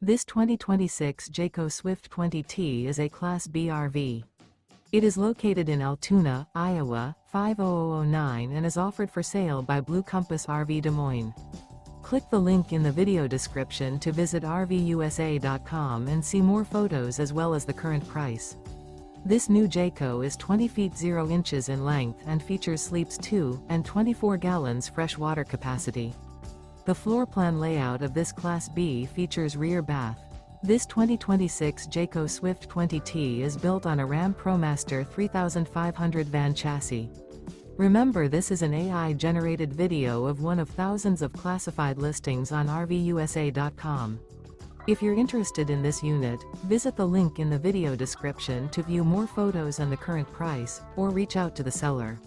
This 2026 Jayco Swift 20T is a Class B RV. It is located in Altoona, Iowa, 50009 and is offered for sale by Blue Compass RV Des Moines. Click the link in the video description to visit RVUSA.com and see more photos as well as the current price. This new Jayco is 20 feet 0 inches in length and features sleeps 2 and 24 gallons fresh water capacity. The floor plan layout of this Class B features rear bath. This 2026 Jayco Swift 20T is built on a Ram ProMaster 3500 van chassis. Remember, this is an AI-generated video of one of thousands of classified listings on RVUSA.com. If you're interested in this unit, visit the link in the video description to view more photos and the current price, or reach out to the seller.